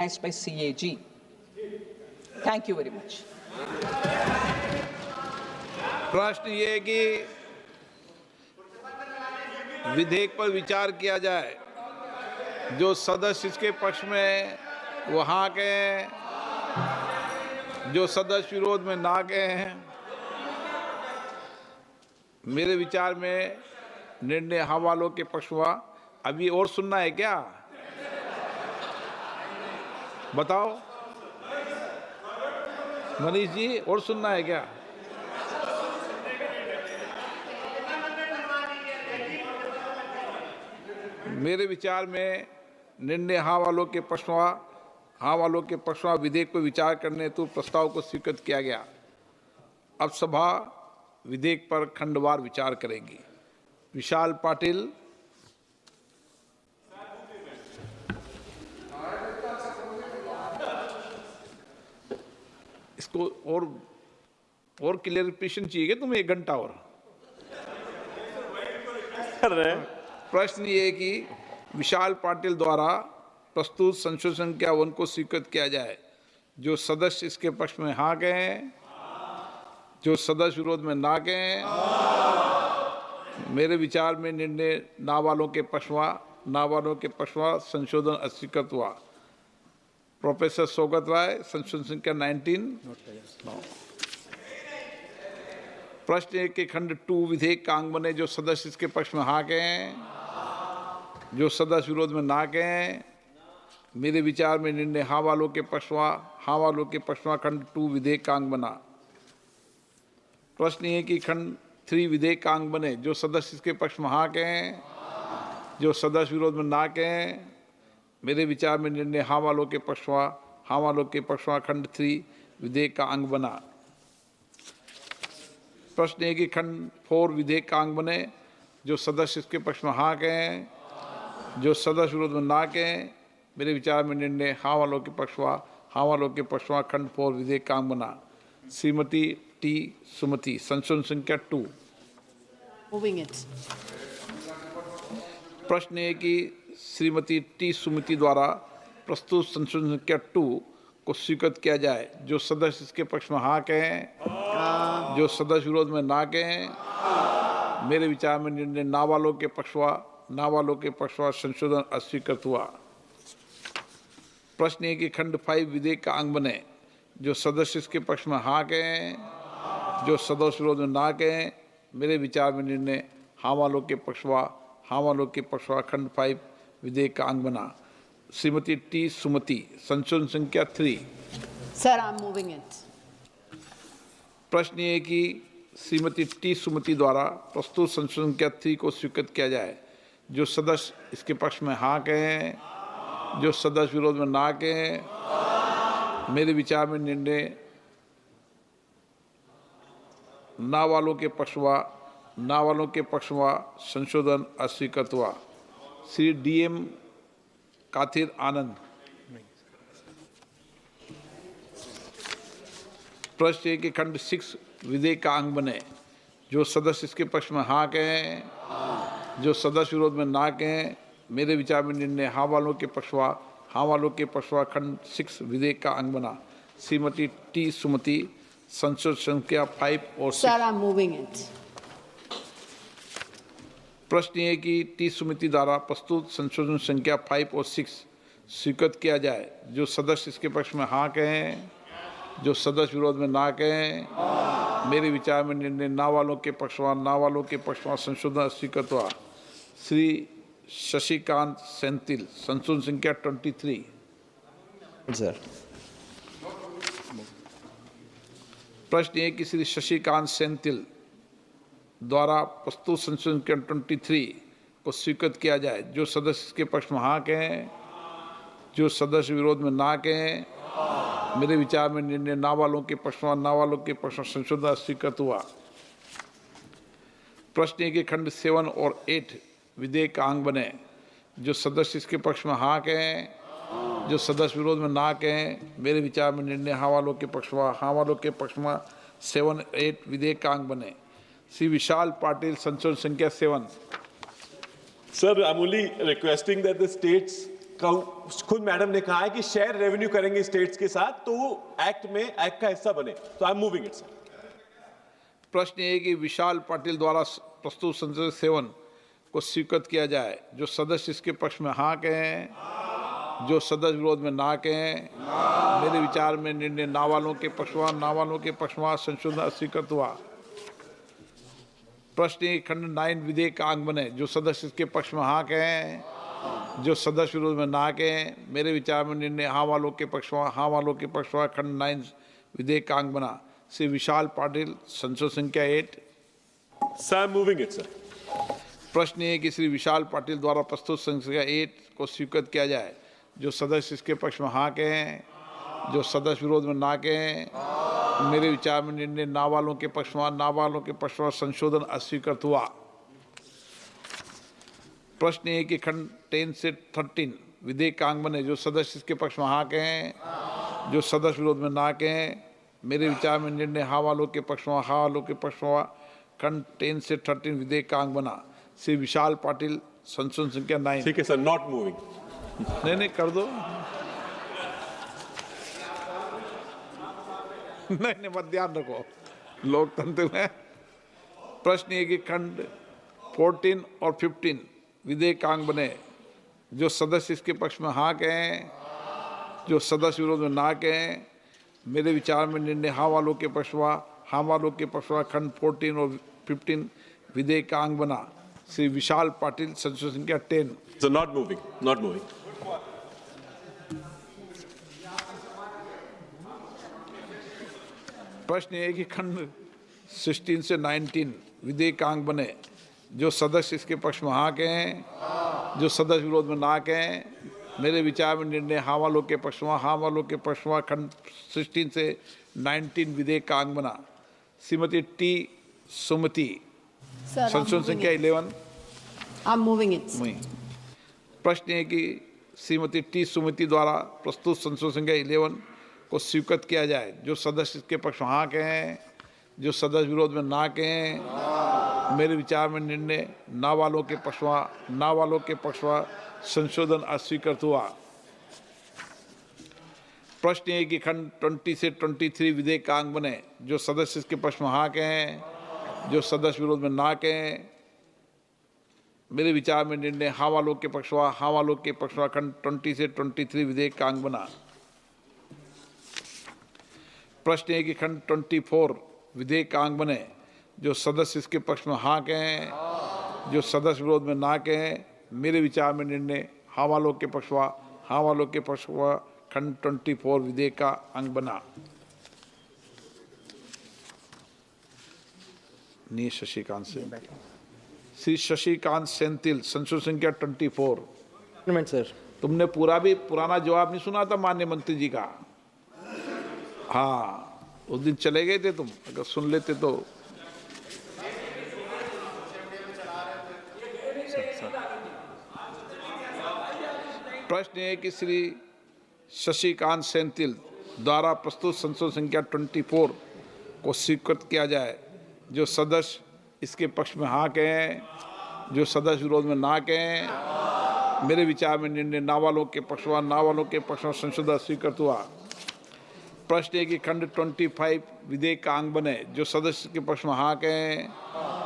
by CAG. Thank you very much. प्रश्न ये है कि विधेयक पर विचार किया जाए। जो सदस्य इसके पक्ष में वो हाँ कहें, जो सदस्य विरोध में ना कहें। मेरे विचार में निर्णय हाँ वालों के पक्ष हुआ। अभी और सुनना है क्या? बताओ मनीष जी, और सुनना है क्या? मेरे विचार में निर्णय हाँ वालों के पक्ष हुआ। हाँ वालों के पक्ष में विधेयक पर विचार करने हेतु प्रस्ताव को स्वीकृत किया गया। अब सभा विधेयक पर खंडवार विचार करेगी। विशाल पाटिल। इसको और क्लियरिफिकेशन चाहिए तुम्हें? 1 घंटा और प्रश्न ये है कि विशाल पाटिल द्वारा प्रस्तुत संशोधन संख्या 1 को स्वीकृत किया जाए। जो सदस्य इसके पक्ष में हाँ कहें, जो सदस्य विरोध में ना कहें। मेरे विचार में निर्णय ना वालों के पक्ष हुआ। ना वालों के पक्ष हुआ। संशोधन अस्वीकृत हुआ। प्रोफेसर सौगत राय, संशोधन संख्या 19। प्रश्न एक के खंड 2 विधेयक का अंग बने। जो सदस्य इसके पक्ष में हाँ कहें, जो सदस्य विरोध में ना कहें। मेरे विचार में निर्णय हाँ वालों के पक्ष हुआ। हाँ वालों के पक्ष में खंड 2 विधेयक का अंग बना। प्रश्न ये कि खंड 3 विधेयक का अंग बने। जो सदस्य इसके पक्ष में हाँ कहें, जो सदस्य विरोध में ना कहें। मेरे विचार में निर्णय हाँ वालों के पक्ष हुआ। हाँ वालों के पक्ष में खंड 3 विधेयक का अंग बना। प्रश्न है कि खंड 4 विधेयक का अंग बने। जो सदस्य इसके पक्ष में हाँ कहें, जो सदस्य विरोध में ना कहें। मेरे विचार में निर्णय हाँ वालों के पक्ष हुआ। हाँ वालों के पक्ष में खंड 4 विधेयक का अंग बना। श्रीमती टी सुमति, संशोधन संख्या 2। Moving it. प्रश्न है कि श्रीमती टी सुमति द्वारा प्रस्तुत संशोधन संख्या 2 को स्वीकृत किया जाए। जो सदस्य इसके पक्ष में हाँ कहें, जो सदस्य विरोध में ना कहें। मेरे विचार में निर्णय ना वालों के पक्ष हुआ। ना वालों के पक्ष हुआ। संशोधन अस्वीकृत हुआ। प्रश्न है कि खंड 5 विधेयक का अंग बने। जो सदस्य इसके पक्ष में हाँ कहें, जो सदस्य विरोध में ना कहें। मेरे विचार में निर्णय हाँ वालों के पक्ष हुआ। हाँ वालों के पक्ष हुआ। खंड 5 विधेयक का अंग बना। श्रीमती टी सुमति, संशोधन संख्या 3। Sir, I'm moving it. प्रश्न ये है कि श्रीमती टी सुमति द्वारा प्रस्तुत संशोधन संख्या 3 को स्वीकृत किया जाए। जो सदस्य इसके पक्ष में हाँ कहें, जो सदस्य विरोध में ना कहें। मेरे विचार में निर्णय ना वालों के पक्ष हुआ। ना वालों के पक्ष हुआ। संशोधन अस्वीकृत हुआ। श्री डीएम काथिर आनंद। प्रश्न है कि खंड 6 विधेयक का अंग बने। जो सदस्य इसके पक्ष में हाँ कहें, जो सदस्य विरोध में ना कहें। मेरे विचार में निर्णय हाँ वालों के पक्ष हुआ। हाँ वालों के पक्ष हुआ। खंड 6 विधेयक का अंग बना। श्रीमती टी सुमति, संशोधन संख्या 5 और 6। Sir, I'm moving it. प्रश्न ये कि टी सुमिति द्वारा प्रस्तुत संशोधन संख्या 5 और 6 स्वीकृत किया जाए। जो सदस्य इसके पक्ष में हाँ कहें, जो सदस्य विरोध में ना कहें। मेरे विचार में निर्णय ना वालों के पक्ष हुआ। ना वालों के पक्ष में संशोधन स्वीकृत हुआ। श्री शशिकांत सेंथिल, संशोधन संख्या 23। सर, प्रश्न ये कि श्री शशिकांत सेंथिल द्वारा प्रस्तुत संशोधन संख्या 23 को स्वीकृत किया जाए। जो सदस्य इसके पक्ष में हाँ कहें, जो सदस्य विरोध में ना कहें। मेरे विचार में निर्णय ना वालों के पक्ष में। ना वालों के पक्ष में संशोधन स्वीकृत हुआ। प्रश्न है कि खंड 7 और 8 विधेयक का अंग बने। जो सदस्य इसके पक्ष में हाँ कहें, जो सदस्य विरोध में ना कहें। मेरे विचार में निर्णय हाँ वालों के पक्ष में। हाँ वालों के पक्ष में 7, 8 विधेयक का अंग बने। श्री विशाल पाटिल, संशोधन संख्या 7। Sir, I'm only requesting that the states खुद मैडम ने कहा है कि शेयर रेवेन्यू करेंगे स्टेट्स के साथ, तो वो एक्ट का हिस्सा बने, तो I am moving it sir. प्रश्न ये है कि विशाल पाटिल द्वारा प्रस्तुत संसदीय सेवन को स्वीकृत किया जाए। जो सदस्य इसके पक्ष में हाँ कहें, जो सदस्य विरोध में ना कहें। मेरे विचार में निर्णय ना वालों के पक्षवा, ना वालों के पक्षवा संशोधन अस्वीकृत हुआ। प्रश्न एक खंड 9 विधेयक का अंग बने। जो सदस्य इसके पक्ष में हाँ कहें, जो सदस्य विरोध में ना कहें। मेरे विचार में निर्णय हाँ वालों के पक्षवा, हाँ वालों के पक्षवा खंड 9 विधेयक का अंग बना। श्री विशाल पाटिल, संसद संख्या 8। Sir I am moving it sir. प्रश्न ये कि श्री विशाल पाटिल द्वारा प्रस्तुत संख्या 8 को स्वीकृत किया जाए। जो सदस्य इसके पक्ष में हाँ कहें, जो सदस्य विरोध में ना कहें। मेरे विचार में निर्णय ना वालों के पक्ष में, ना वालों के पक्ष में संशोधन अस्वीकृत हुआ। प्रश्न ये कि खंड 10 से 13 विधेयक का अंग बने। जो सदस्य इसके पक्ष में हाँ कहें, जो सदस्य विरोध में ना कहें। मेरे विचार में निर्णय हाँ वालों के पक्ष में, हाँ वालों के पक्ष में खंड 10 से 13 विधेयक का अंग बना। श्री विशाल पाटिल, संसद संख्या 9। ठीक है सर, नॉट मूविंग। नहीं कर दो। नहीं मत ध्यान रखो लोकतंत्र में। प्रश्न ये कि खंड 14 और 15 विधेयक का अंग बने। जो सदस्य इसके पक्ष में हाँ कहें, जो सदस्य विरोध में ना कहें। मेरे विचार में निर्णय हाँ वालों के पक्षवा, हाँ वालों के पक्षवा खंड 14 और 15 विधेयक का अंग बना। श्री विशाल पाटिल, संसद संख्या 10। Sir not moving, not moving. प्रश्न ये है कि खंड 16 से 19 विधेयक का अंग बने। जो सदस्य इसके पक्ष में हाँ कहें, जो सदस्य विरोध में ना कहें। मेरे विचार में निर्णय हाँ वालों के पक्ष में, हाँ वालों के पक्ष में खंड 16 से 19 विधेयक का अंग बना। Shrimati T Sumati, Sir, I'm संसद moving संख्या it. 11। I'm moving it. प्रश्न है कि श्रीमती टी सुमति द्वारा प्रस्तुत संसद संख्या 11 को स्वीकृत किया जाए। जो सदस्य इसके पक्ष में हाँ कहें, जो सदस्य विरोध में ना कहें। मेरे विचार में निर्णय ना वालों के पक्षवा, ना वालों के पक्षवा संशोधन अस्वीकृत हुआ। प्रश्न है कि खंड 20 से 23 विधेयक का अंग बने। जो सदस्य इसके पक्ष में हाँ कहें, जो सदस्य विरोध में ना कहें। मेरे विचार में निर्णय हाँ वालों के पक्षवा, हाँ वालों के पक्षवा खंड 20 से 23 विधेयक का अंग बना। प्रश्न है कि खंड 24 विधेयक का अंग बने। जो सदस्य इसके पक्ष में हाँ कहें, जो सदस्य विरोध में ना कहें। मेरे विचार में निर्णय हाँ वालों के पक्षवा, हाँ वालों के पक्षवा खंड 24 विधेयक का अंग बना। नी शशिकांत से श्री शशिकांत सेंथिल, संसद संख्या 24। सर तुमने पुराना जवाब नहीं सुना था माननीय मंत्री जी का? हाँ, उस दिन चले गए थे तुम, अगर सुन लेते तो। प्रश्न है कि श्री शशिकांत सेंथिल द्वारा प्रस्तुत संसद संख्या 24 को स्वीकृत किया जाए। जो सदस्य इसके पक्ष में हाँ कहें, जो सदस्य विरोध में ना कहें। मेरे विचार में निर्णय ना वालों के पक्षवा, ना वालों के पक्ष में संशोधन स्वीकृत हुआ। प्रश्न है कि खंड 25 विधेयक का अंग बने। जो सदस्य के पक्ष में हाँ कहें,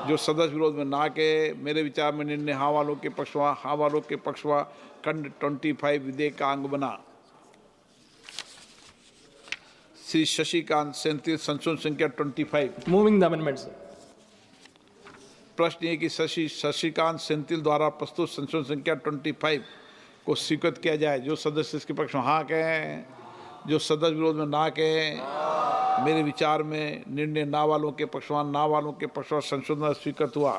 जो सदस्य विरोध में ना कहें। मेरे विचार में निर्णय हाँ वालों के पक्षवा, हाँ वालों के पक्षवा खंड 25 विधेयक का अंग बना। श्री शशिकांत सेंथिल, संसद संख्या 25। Moving the amendment sir. प्रश्न है कि शशिकांत सेंथिल द्वारा प्रस्तुत संसद संख्या 25 को स्वीकृत किया जाए। जो सदस्य इसके पक्ष में हाँ कहें, जो सदस्य विरोध में ना कहें। मेरे विचार में निर्णय ना वालों के पक्षवान, ना वालों के पक्षवान संशोधन स्वीकृत हुआ।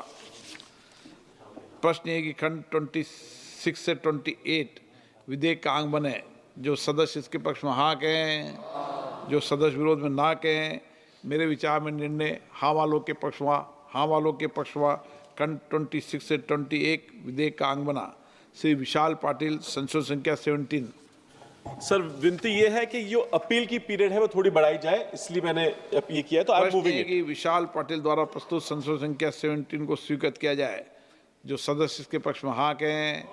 प्रश्न है कि खंड 26 से 28 विधेयक का अंग बने। जो सदस्य इसके पक्ष में हाँ कहें, जो सदस्य विरोध में ना कहें। मेरे विचार में निर्णय हाँ वालों के पक्षवा, हाँ वालों के पक्षवा खंड 26 से 28 विधेयक का अंग बना। श्री विशाल पाटिल, संसद संख्या 17। सर विनती ये है कि जो अपील की पीरियड है वो थोड़ी बढ़ाई जाए, इसलिए मैंने ये किया है। तो आप मूविंग कि विशाल पाटिल द्वारा प्रस्तुत संसद संख्या 17 को स्वीकृत किया जाए। जो सदस्य इसके पक्ष में हाँ कहें,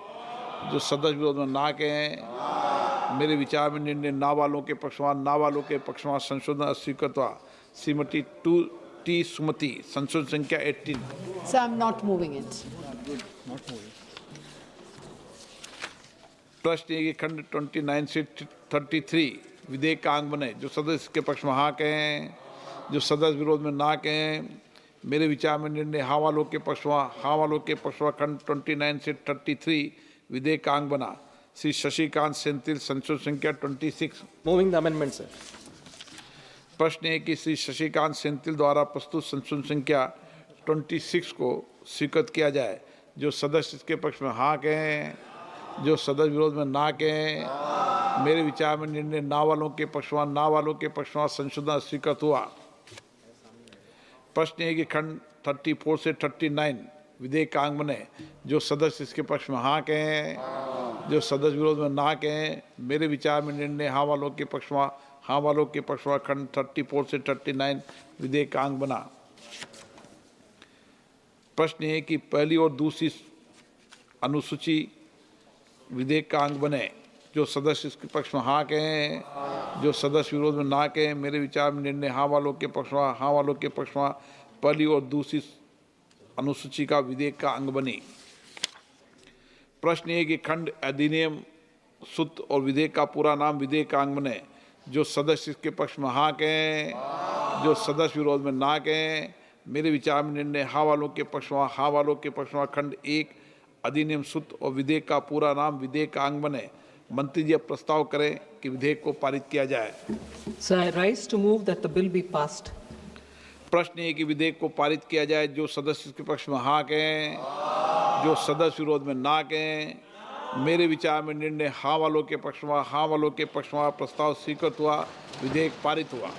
जो सदस्य विरोध में ना कहें, मेरे विचार में निर्णय ना वालों के पक्षमा, ना वालों के पक्षमा संशोधन अस्वीकृत हुआ। श्रीमती टी सुमति, संशोधन संख्या 18। Sir, I'm not moving it. प्रश्न है कि खंड 29 से 33 विधेयक का अंग बने। जो सदस्य के पक्ष में हाँ कहें, जो सदस्य विरोध में ना कहें, मेरे विचार में निर्णय हाँ वालों के पक्ष में, हाँ वालों के पक्ष में खंड 29 से 33 विधेयक का अंग बना। श्री शशिकांत सेंथिल, संशोधन संख्या 26। Moving the amendment, sir. प्रश्न है कि श्री शशिकांत सेंथिल द्वारा प्रस्तुत संशोधन संख्या 26 को स्वीकृत किया जाए। जो सदस्य इसके पक्ष में हाँ कहें, जो सदस्य विरोध में ना कहें, मेरे विचार में निर्णय ना वालों के पक्षमा, ना वालों के पक्षमा संशोधन स्वीकृत हुआ। प्रश्न है कि खंड 34 से 39 विधेयक का अंग बने। जो सदस्य इसके पक्ष में हाँ कहें, जो सदस्य विरोध में ना कहें, मेरे विचार में निर्णय हाँ वालों के पक्षमा, हाँ वालों के पक्षमा खंड 34 से 39 विधेयक का अंग बना। प्रश्न है कि पहली और दूसरी अनुसूची विधेयक का अंग बने। जो सदस्य इसके पक्ष में हाँ कहें, जो सदस्य विरोध में ना कहें, मेरे विचार में निर्णय हाँ वालों के पक्ष में, हाँ वालों के पक्ष में पहली और दूसरी अनुसूची का विधेयक का अंग बनी। प्रश्न है कि खंड अधिनियम सूत्र और विधेयक का पूरा नाम विधेयक का अंग बने। जो सदस्य इसके पक्ष में हाँ कहें, जो सदस्य विरोध में ना कहें, मेरे विचार में निर्णय हाँ वालों के पक्ष में, हाँ वालों के पक्ष में खंड 1 अधिनियम सूत्र और विधेयक का पूरा नाम विधेयक का अंग बने। मंत्री जी अब प्रस्ताव करें कि विधेयक को पारित किया जाए। So I rise to move that the bill be passed. प्रश्न है कि विधेयक को पारित किया जाए। जो सदस्य इसके पक्ष में हाँ कहें, जो सदस्य विरोध में ना कहें, मेरे विचार में निर्णय हाँ वालों के पक्ष में, हाँ वालों के पक्ष में प्रस्ताव स्वीकृत हुआ, विधेयक पारित हुआ।